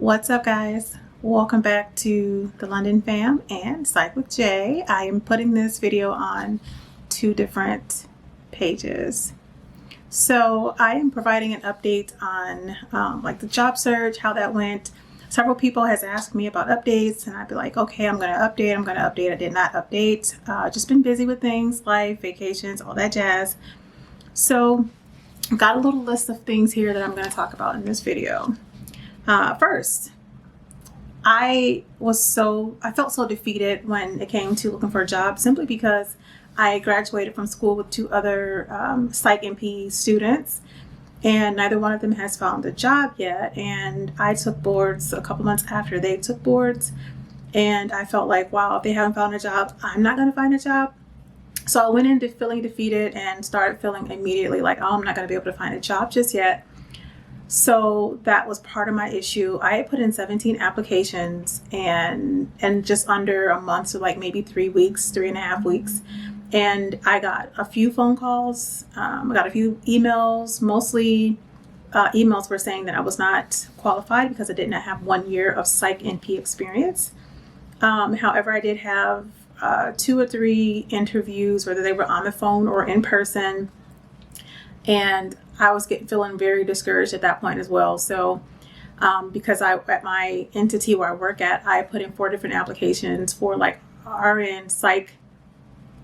What's up, guys? Welcome back to the London fam and Psych with Jay. I am putting this video on two different pages. So I am providing an update on like the job search, how that went. Several people has asked me about updates, and I'd be like, okay, I'm going to update. I did not update. Just been busy with things, life, vacations, all that jazz. So I've got a little list of things here that I'm going to talk about in this video. First, I felt so defeated when it came to looking for a job, simply because I graduated from school with two other Psych NP students, and neither one of them has found a job yet. And I took boards a couple months after they took boards, and I felt like, wow, if they haven't found a job, I'm not going to find a job. So I went into feeling defeated and started feeling immediately like, oh, I'm not going to be able to find a job just yet. So that was part of my issue. I had put in 17 applications and just under a month, so like maybe 3.5 weeks. And I got a few phone calls. I got a few emails. Mostly emails were saying that I was not qualified because I did not have 1 year of Psych NP experience. However, I did have 2 or 3 interviews, whether they were on the phone or in person. And I was feeling very discouraged at that point as well. So because at my entity where I work at, I put in 4 different applications for like RN psych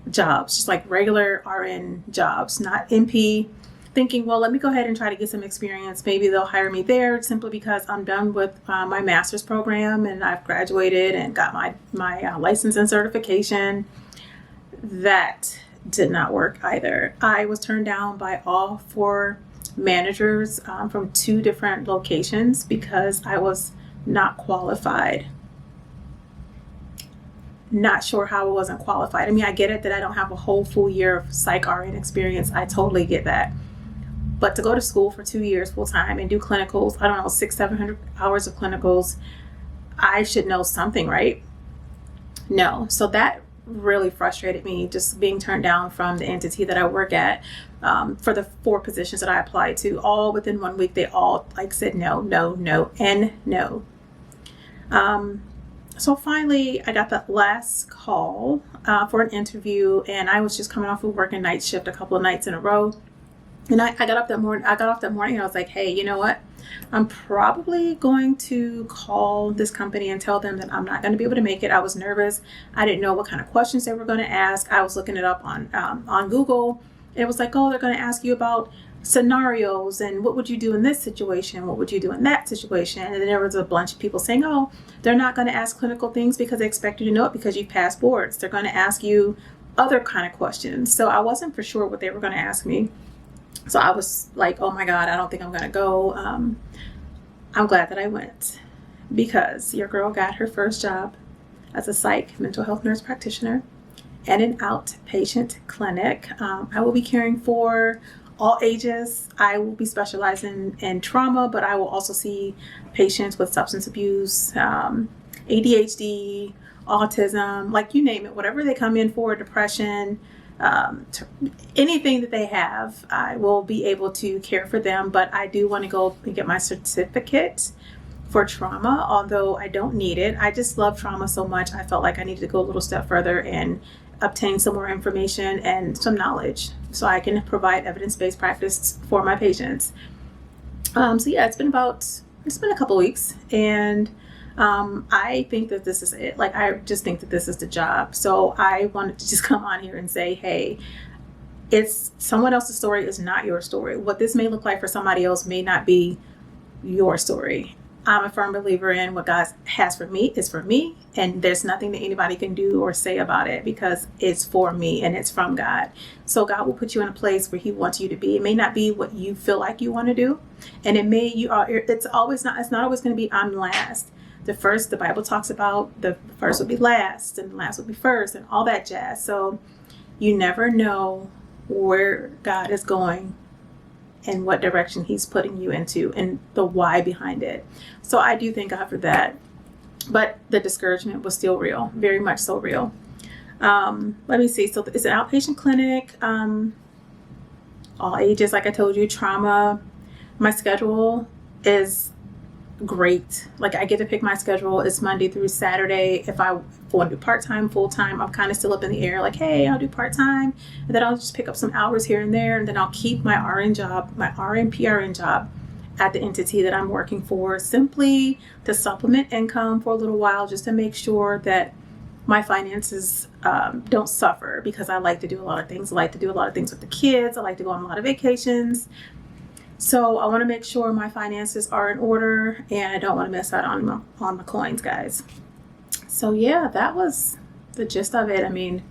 jobs, just like regular RN jobs, not NP, thinking, well, let me go ahead and try to get some experience. Maybe they'll hire me there, simply because I'm done with my master's program and I've graduated and got my license and certification. That did not work either. I was turned down by all 4 managers from 2 different locations because I was not qualified. Not sure how I wasn't qualified. I mean, I get it that I don't have a whole full year of Psych RN experience. I totally get that. But to go to school for 2 years full time and do clinicals, I don't know, 600-700 hours of clinicals, I should know something, right? No. So that really frustrated me, just being turned down from the entity that I work at for the 4 positions that I applied to. All within 1 week, they all said no, and no. So finally, I got that last call for an interview, and I was just coming off of working night shift a couple of nights in a row. And I got off that morning. And I was like, hey, you know what? I'm probably going to call this company and tell them that I'm not going to be able to make it. I was nervous. I didn't know what kind of questions they were going to ask. I was looking it up on Google. It was like, oh, they're going to ask you about scenarios and what would you do in this situation? What would you do in that situation? And then there was a bunch of people saying, oh, they're not going to ask clinical things because they expect you to know it because you've passed boards. They're going to ask you other kind of questions. So I wasn't for sure what they were going to ask me. So I was like, oh my God, I don't think I'm going to go. I'm glad that I went, because your girl got her first job as a psych mental health nurse practitioner at an outpatient clinic. I will be caring for all ages. I will be specializing in trauma, but I will also see patients with substance abuse, ADHD, autism, like you name it, whatever they come in for, depression, anything that they have, I will be able to care for them. But I do want to go and get my certificate for trauma, although I don't need it. I just love trauma so much. I felt like I needed to go a little step further and obtain some more information and some knowledge so I can provide evidence-based practice for my patients. So yeah, it's been a couple weeks, and I think that this is it. Like, I just think that this is the job. So I wanted to just come on here and say, hey, it's someone else's story is not your story. What this may look like for somebody else may not be your story. I'm a firm believer in what God has for me is for me, and there's nothing that anybody can do or say about it because it's for me and it's from God. So God will put you in a place where He wants you to be. It may not be what you feel like you want to do, and it's not always going to be I'm last. The Bible talks about the first will be last and the last will be first and all that jazz. So you never know where God is going and what direction He's putting you into and the why behind it. So I do thank God for that. But the discouragement was still real, very much so real. Let me see. So it's an outpatient clinic, all ages, like I told you, trauma. My schedule is great. Like, I get to pick my schedule. It's Monday through Saturday. If I want to do part-time, full-time, I'm kind of still up in the air. Like, hey, I'll do part-time, and then I'll just pick up some hours here and there, and then I'll keep my RN job, my RN PRN job at the entity that I'm working for, simply to supplement income for a little while, just to make sure that my finances don't suffer, because I like to do a lot of things. I like to do a lot of things with the kids. I like to go on a lot of vacations. So I want to make sure my finances are in order, and I don't want to miss out on my coins, guys. So yeah, that was the gist of it. I mean,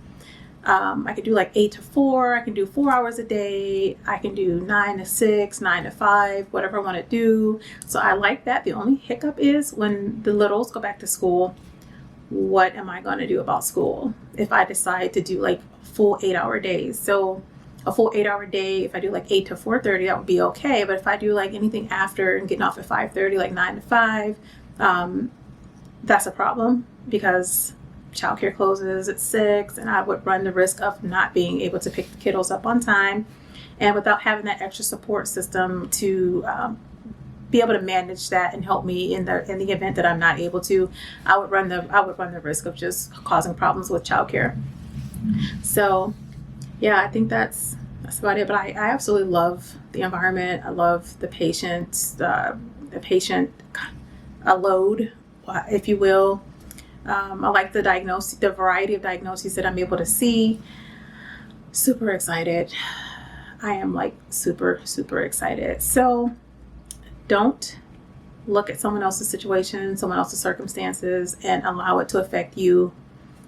I could do like 8 to 4. I can do 4 hours a day. I can do 9 to 6, 9 to 5, whatever I want to do. So I like that. The only hiccup is when the littles go back to school, what am I going to do about school if I decide to do like full 8-hour days? So a full 8-hour day, if I do like 8 to 4:30, that would be okay. But if I do like anything after and getting off at 5:30, like 9 to 5, that's a problem, because childcare closes at 6, and I would run the risk of not being able to pick the kiddos up on time, and without having that extra support system to be able to manage that and help me in the event that I'm not able to, I would run the risk of just causing problems with childcare. So yeah, I think that's about it. But I absolutely love the environment. I love the patient load, if you will. I like the variety of diagnoses that I'm able to see. Super excited. I am like super, super excited. So don't look at someone else's situation, someone else's circumstances, and allow it to affect you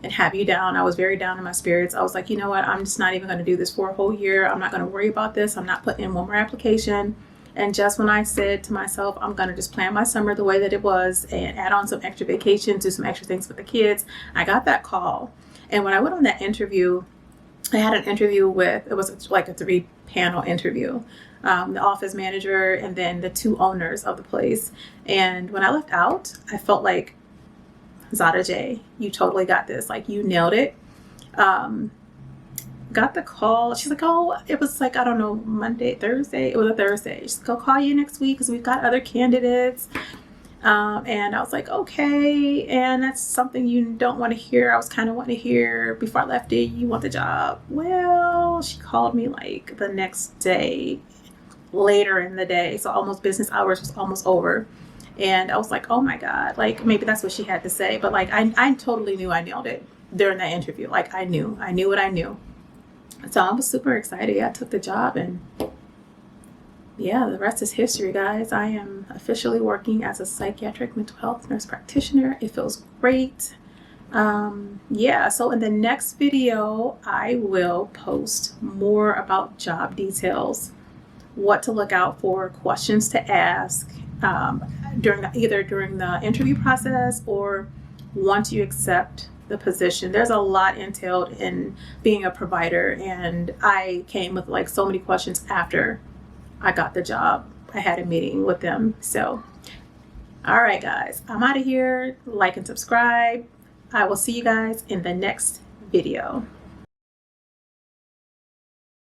and have you down. I was very down in my spirits. I was like, you know what? I'm just not even going to do this for a whole year. I'm not going to worry about this. I'm not putting in one more application. And just when I said to myself, I'm going to just plan my summer the way that it was and add on some extra vacations, do some extra things with the kids, I got that call. And when I went on that interview, I had an interview with, it was like a 3-panel interview. The office manager and then the 2 owners of the place. And when I left out, I felt like, Zada J, you totally got this. Like, you nailed it. Got the call. She's like, oh, it was like, I don't know, Monday, Thursday. It was a Thursday. She's like, I'll call you next week because we've got other candidates. And I was like, okay. And that's something you don't want to hear. I was kind of wanting to hear before I left it. You want the job. Well, she called me like the next day, later in the day. So almost business hours was almost over. And I was like, oh my God, like maybe that's what she had to say. But like, I totally knew I nailed it during that interview. Like I knew what I knew. So I was super excited. I took the job, and yeah, the rest is history, guys. I am officially working as a psychiatric mental health nurse practitioner. It feels great. Yeah, so in the next video, I will post more about job details, what to look out for, questions to ask, during the interview process or once you accept the position. There's a lot entailed in being a provider, and I came with like so many questions after I got the job. I had a meeting with them. So all right, guys, I'm out of here. Like and subscribe. I will see you guys in the next video.